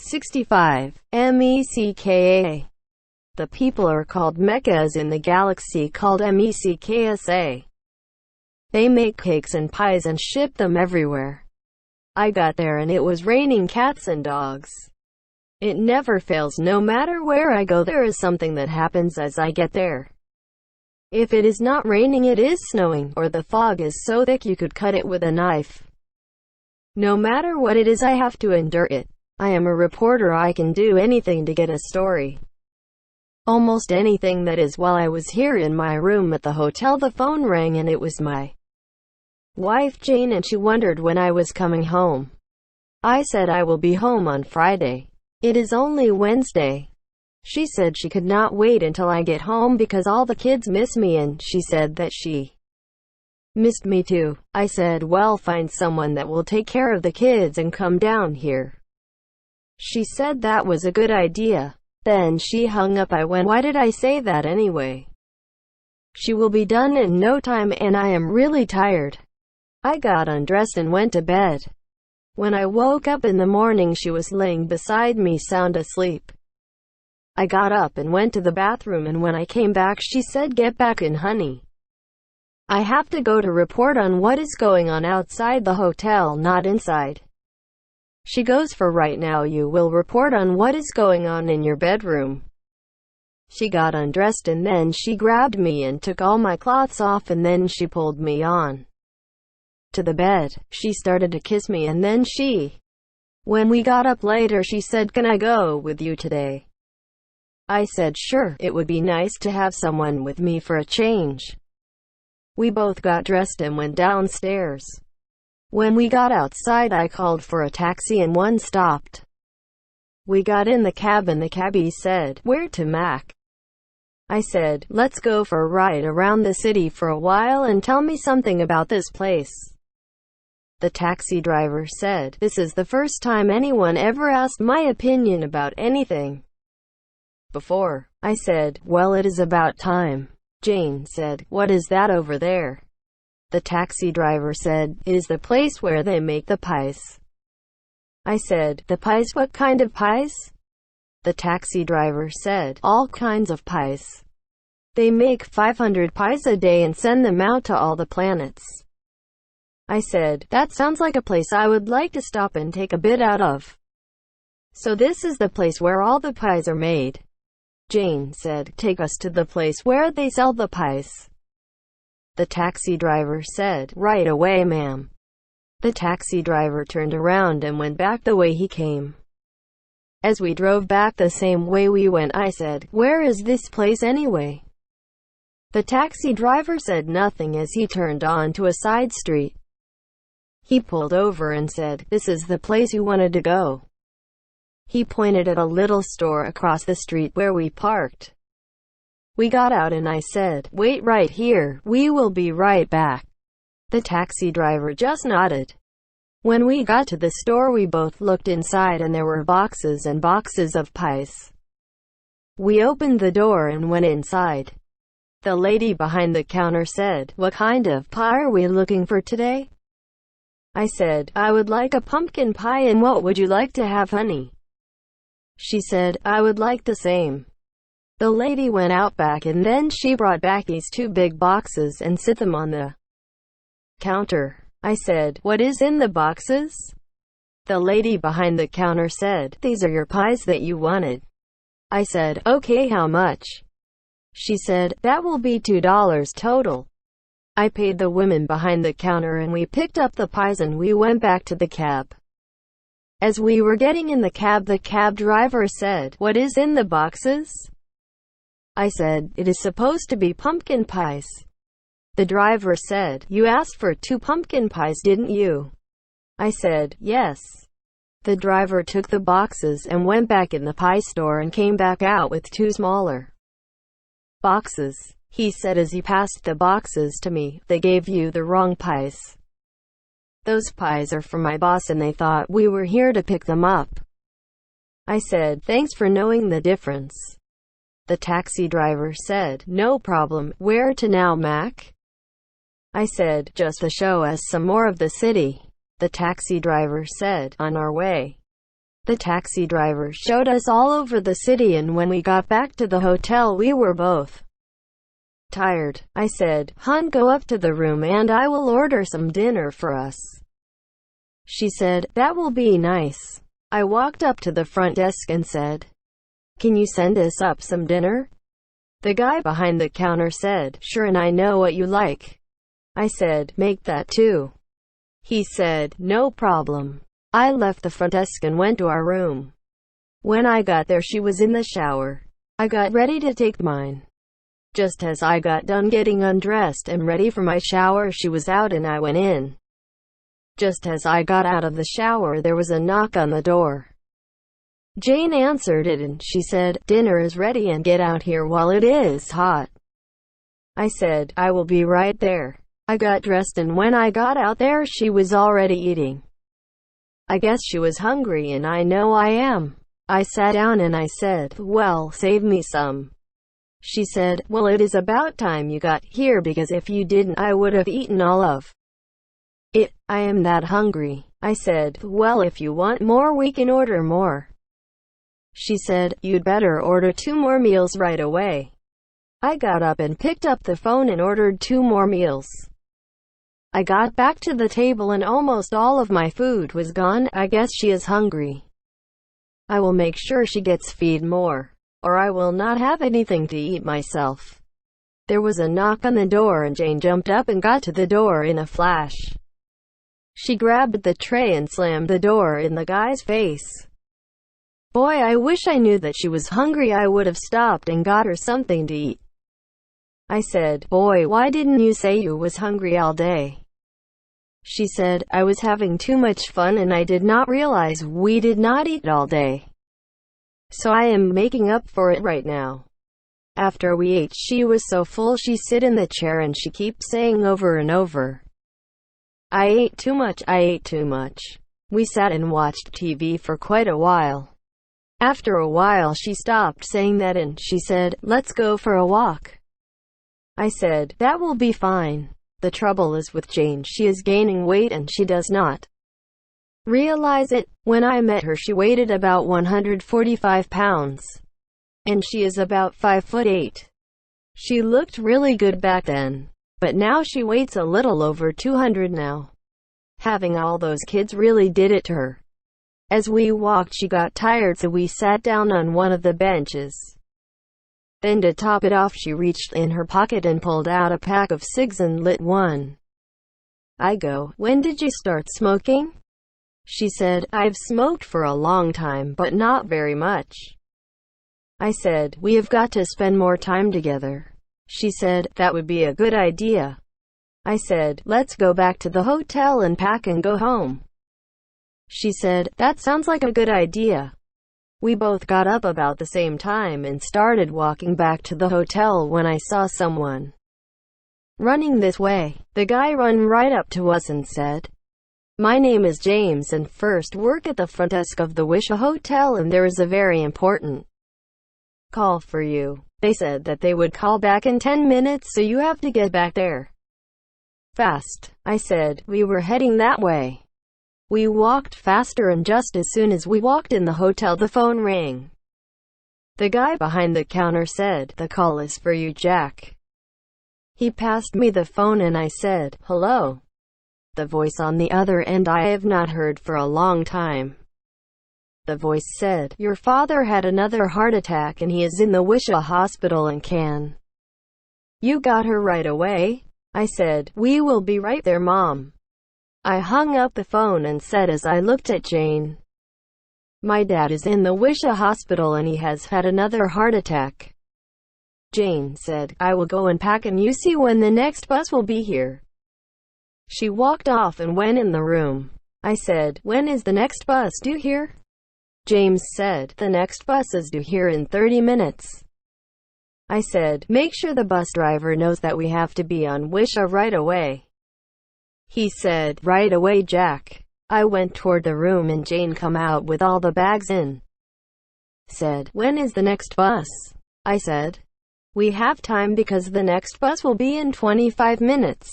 65. MECKA. The people are called MECKA'S in the galaxy called MECKSA. They make cakes and pies and ship them everywhere. I got there and it was raining cats and dogs. It never fails. No matter where I go, there is something that happens as I get there. If it is not raining, it is snowing, or the fog is so thick you could cut it with a knife. No matter what it is, I have to endure it. I am a reporter. I can do anything to get a story. Almost anything, that is. While I was here in my room at the hotel, the phone rang and it was my wife Jane, and she wondered when I was coming home. I said I will be home on Friday. It is only Wednesday. She said she could not wait until I get home because all the kids miss me, and she said that she missed me too. I said, well, find someone that will take care of the kids and come down here. She said that was a good idea. Then she hung up. I went, why did I say that anyway? She will be done in no time and I am really tired. I got undressed and went to bed. When I woke up in the morning, she was laying beside me, sound asleep. I got up and went to the bathroom, and when I came back she said, get back in, honey. I have to go to report on what is going on outside the hotel, not inside. She goes, for right now you will report on what is going on in your bedroom. She got undressed and then she grabbed me and took all my clothes off, and then she pulled me on to the bed. She started to kiss me, and then when we got up later, she said, can I go with you today? I said sure, it would be nice to have someone with me for a change. We both got dressed and went downstairs. When we got outside, I called for a taxi and one stopped. We got in the cab and the cabbie said, where to, Mac? I said, let's go for a ride around the city for a while and tell me something about this place. The taxi driver said, this is the first time anyone ever asked my opinion about anything before. I said, well, it is about time. Jane said, what is that over there? The taxi driver said, it is the place where they make the pies. I said, the pies? What kind of pies? The taxi driver said, all kinds of pies. They make 500 pies a day and send them out to all the planets. I said, that sounds like a place I would like to stop and take a bit out of. So this is the place where all the pies are made? Jane said, take us to the place where they sell the pies. The taxi driver said, right away, ma'am. The taxi driver turned around and went back the way he came. As we drove back the same way we went, I said, where is this place anyway? The taxi driver said nothing as he turned onto a side street. He pulled over and said, this is the place you wanted to go. He pointed at a little store across the street where we parked. We got out and I said, wait right here, we will be right back. The taxi driver just nodded. When we got to the store, we both looked inside and there were boxes and boxes of pies. We opened the door and went inside. The lady behind the counter said, what kind of pie are we looking for today? I said, I would like a pumpkin pie, and what would you like to have, honey? She said, I would like the same. The lady went out back and then she brought back these two big boxes and set them on the counter. I said, what is in the boxes? The lady behind the counter said, these are your pies that you wanted. I said, okay, how much? She said, that will be $2 total. I paid the woman behind the counter and we picked up the pies and we went back to the cab. As we were getting in the cab driver said, what is in the boxes? I said, it is supposed to be pumpkin pies. The driver said, you asked for 2 pumpkin pies, didn't you? I said, yes. The driver took the boxes and went back in the pie store and came back out with 2 smaller boxes. He said as he passed the boxes to me, they gave you the wrong pies. Those pies are for my boss and they thought we were here to pick them up. I said, thanks for knowing the difference. The taxi driver said, no problem. Where to now, Mac? I said, just to show us some more of the city. The taxi driver said, on our way. The taxi driver showed us all over the city, and when we got back to the hotel we were both tired. I said, "Hun, go up to the room and I will order some dinner for us." She said, "That will be nice." I walked up to the front desk and said, "Can you send us up some dinner?" The guy behind the counter said, "Sure, and I know what you like." I said, "Make that too." He said, "No problem." I left the front desk and went to our room. When I got there she was in the shower. I got ready to take mine. Just as I got done getting undressed and ready for my shower, she was out and I went in. Just as I got out of the shower there was a knock on the door. Jane answered it and she said, "Dinner is ready and get out here while it is hot." I said, "I will be right there." I got dressed and when I got out there she was already eating. I guess she was hungry and I know I am. I sat down and I said, "Well, save me some." She said, "Well, it is about time you got here because if you didn't I would have eaten all of it. I am that hungry." I said, "Well, if you want more we can order more." She said, "You'd better order 2 more meals right away." I got up and picked up the phone and ordered 2 more meals. I got back to the table and almost all of my food was gone. I guess she is hungry. I will make sure she gets fed more, or I will not have anything to eat myself. There was a knock on the door and Jane jumped up and got to the door in a flash. She grabbed the tray and slammed the door in the guy's face. Boy, I wish I knew that she was hungry. I would have stopped and got her something to eat. I said, "Boy, why didn't you say you was hungry all day?" She said, "I was having too much fun and I did not realize we did not eat all day. So I am making up for it right now." After we ate she was so full she sit in the chair and she keeps saying over and over, "I ate too much, I ate too much." We sat and watched TV for quite a while. After a while she stopped saying that and she said, "Let's go for a walk." I said, "That will be fine." The trouble is with Jane, she is gaining weight and she does not realize it. When I met her she weighed about 145 pounds. And she is about 5'8". She looked really good back then. But now she weighs a little over 200 now. Having all those kids really did it to her. As we walked she got tired so we sat down on one of the benches. Then to top it off she reached in her pocket and pulled out a pack of cigs and lit one. I go, "When did you start smoking?" She said, "I've smoked for a long time but not very much." I said, "We have got to spend more time together." She said, "That would be a good idea." I said, "Let's go back to the hotel and pack and go home." She said, "That sounds like a good idea." We both got up about the same time and started walking back to the hotel when I saw someone running this way. The guy ran right up to us and said, "My name is James and first work at the front desk of the Wisha Hotel and there is a very important call for you. They said that they would call back in 10 minutes so you have to get back there fast." I said, "We were heading that way." We walked faster and just as soon as we walked in the hotel the phone rang. The guy behind the counter said, "The call is for you, Jack." He passed me the phone and I said, "Hello." The voice on the other end I have not heard for a long time. The voice said, "Your father had another heart attack and he is in the Wisha hospital and can you got her right away?" I said, "We will be right there, Mom." I hung up the phone and said as I looked at Jane, "My dad is in the Wisha hospital and he has had another heart attack." Jane said, "I will go and pack and you see when the next bus will be here." She walked off and went in the room. I said, "When is the next bus due here?" James said, "The next bus is due here in 30 minutes. I said, "Make sure the bus driver knows that we have to be on Wisha right away." He said, "Right away, Jack." I went toward the room and Jane come out with all the bags in. Said, "When is the next bus?" I said, "We have time because the next bus will be in 25 minutes.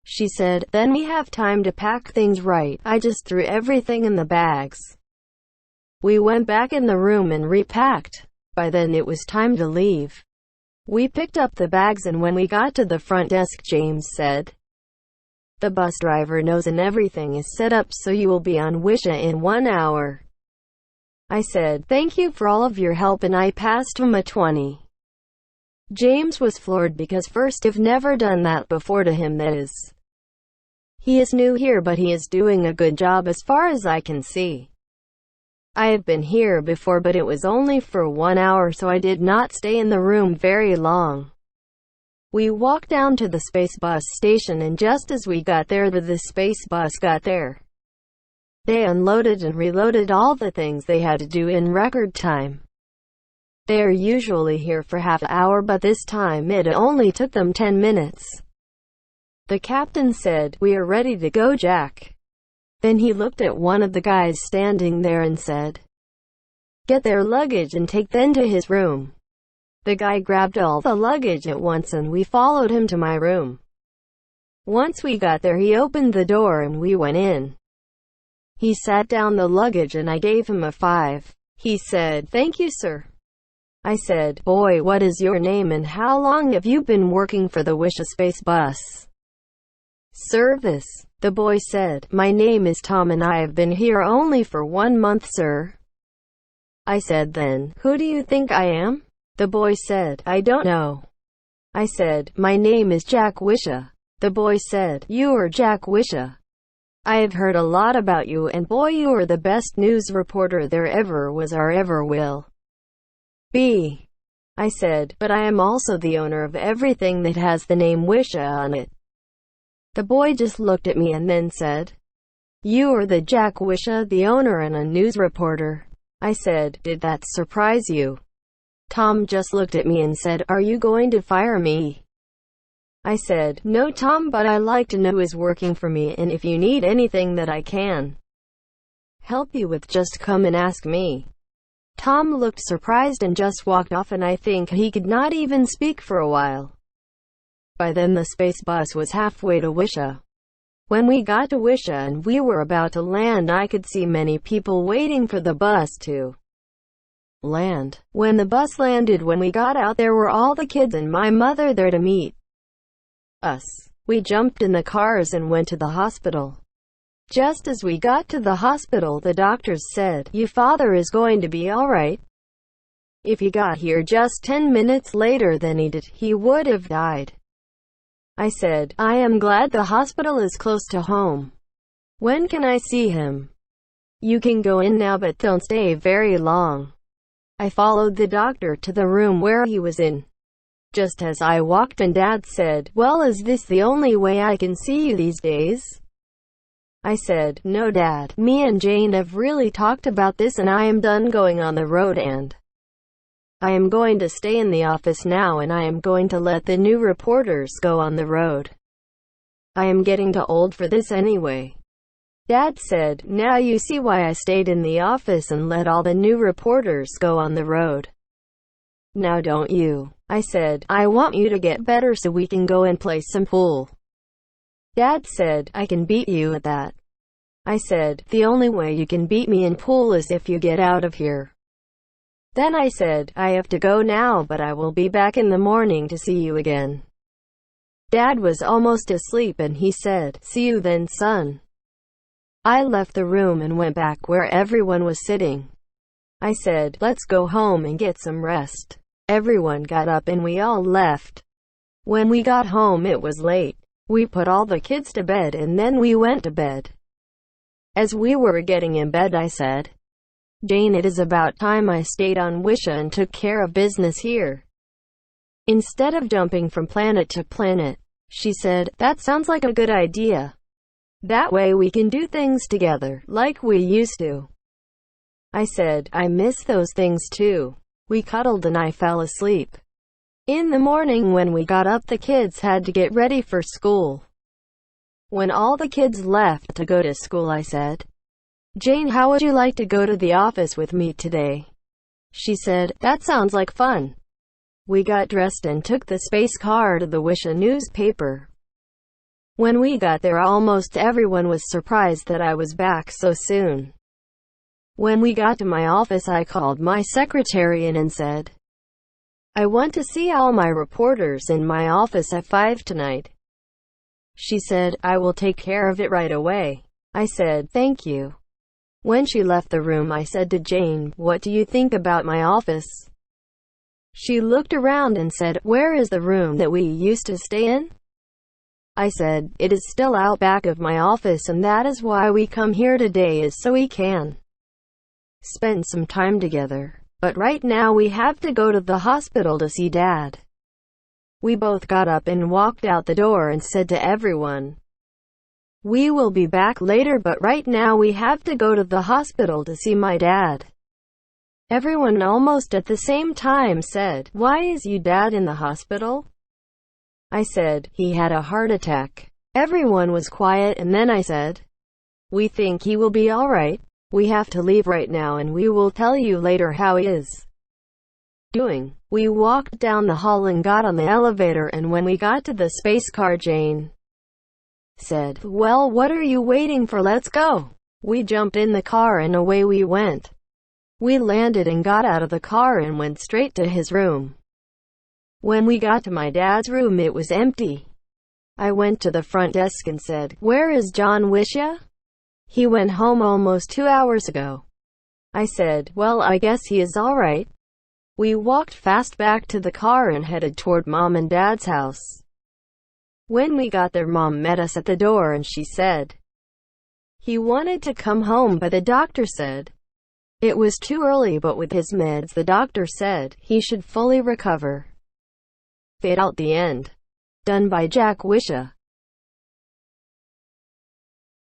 She said, "Then we have time to pack things right." I just threw everything in the bags. We went back in the room and repacked. By then it was time to leave. We picked up the bags, and when we got to the front desk, James said, "The bus driver knows and everything is set up so you will be on Wisha in 1 hour." I said, "Thank you for all of your help," and I passed him a 20. James was floored because first, I've never done that before to him, that is. He is new here, but he is doing a good job as far as I can see. I have been here before, but it was only for 1 hour, so I did not stay in the room very long. We walked down to the space bus station, and just as we got there, the space bus got there. They unloaded and reloaded all the things they had to do in record time. They are usually here for half an hour, but this time it only took them 10 minutes. The captain said, "We are ready to go, Jack." Then he looked at one of the guys standing there and said, "Get their luggage and take them to his room." The guy grabbed all the luggage at once, and we followed him to my room. Once we got there, he opened the door and we went in. He sat down the luggage and I gave him a 5. He said, "Thank you, sir." I said, "Boy, what is your name and how long have you been working for the Wisha Space Bus Service?" The boy said, "My name is Tom and I have been here only for 1 month, sir." I said, "Then, who do you think I am?" The boy said, "I don't know." I said, "My name is Jack Wisha." The boy said, "You are Jack Wisha. I have heard a lot about you, and boy, you are the best news reporter there ever was or ever will be." I said, "But I am also the owner of everything that has the name Wisha on it." The boy just looked at me and then said, "You are the Jack Wisha, the owner and a news reporter." I said, "Did that surprise you?" Tom just looked at me and said, "Are you going to fire me?" I said, "No, Tom, but I like to know who is working for me, and if you need anything that I can help you with, just come and ask me." Tom looked surprised and just walked off, and I think he could not even speak for a while. By then the space bus was halfway to Wisha. When we got to Wisha and we were about to land, I could see many people waiting for the bus to land. When the bus landed, when we got out, there were all the kids and my mother there to meet us. We jumped in the cars and went to the hospital. Just as we got to the hospital, the doctors said, "Your father is going to be alright. If he got here just 10 minutes later than he did, he would have died." I said, "I am glad the hospital is close to home. When can I see him?" "You can go in now, but don't stay very long." I followed the doctor to the room where he was in. Just as I walked in, Dad said, "Well, is this the only way I can see you these days?" I said, "No, Dad. Me and Jane have really talked about this, and I am done going on the road, and I am going to stay in the office now, and I am going to let the new reporters go on the road. I am getting too old for this anyway." Dad said, "Now you see why I stayed in the office and let all the new reporters go on the road. Now don't you?" I said, "I want you to get better so we can go and play some pool." Dad said, "I can beat you at that." I said, "The only way you can beat me in pool is if you get out of here." Then I said, "I have to go now, but I will be back in the morning to see you again." Dad was almost asleep and he said, "See you then, son." I left the room and went back where everyone was sitting. I said, "Let's go home and get some rest." Everyone got up and we all left. When we got home, it was late. We put all the kids to bed and then we went to bed. As we were getting in bed, I said, "Jane, it is about time I stayed on Wisha and took care of business here, instead of jumping from planet to planet." She said, "That sounds like a good idea. That way we can do things together, like we used to." I said, "I miss those things too." We cuddled and I fell asleep. In the morning when we got up, the kids had to get ready for school. When all the kids left to go to school, I said, "Jane, how would you like to go to the office with me today?" She said, "That sounds like fun." We got dressed and took the space car to the Wisha newspaper. When we got there, almost everyone was surprised that I was back so soon. When we got to my office, I called my secretary in and said, I want to see all my reporters in my office at 5 tonight. She said, I will take care of it right away. I said, thank you. When she left the room, I said to Jane, what do you think about my office? She looked around and said, where is the room that we used to stay in? I said, it is still out back of my office, and that is why we come here today, is so we can spend some time together. But right now we have to go to the hospital to see Dad. We both got up and walked out the door and said to everyone, we will be back later, but right now we have to go to the hospital to see my dad. Everyone almost at the same time said, why is your dad in the hospital? I said, he had a heart attack. Everyone was quiet, and then I said, we think he will be alright. We have to leave right now and we will tell you later how he is doing. We walked down the hall and got on the elevator, and when we got to the space car, Jane said, well, what are you waiting for? Let's go. We jumped in the car and away we went. We landed and got out of the car and went straight to his room. When we got to my dad's room, it was empty. I went to the front desk and said, where is John Wisha? He went home almost 2 hours ago. I said, well, I guess he is alright. We walked fast back to the car and headed toward Mom and Dad's house. When we got there, Mom met us at the door and she said, he wanted to come home, but the doctor said it was too early, but with his meds the doctor said he should fully recover. Fade out. The end. Done by Wisha.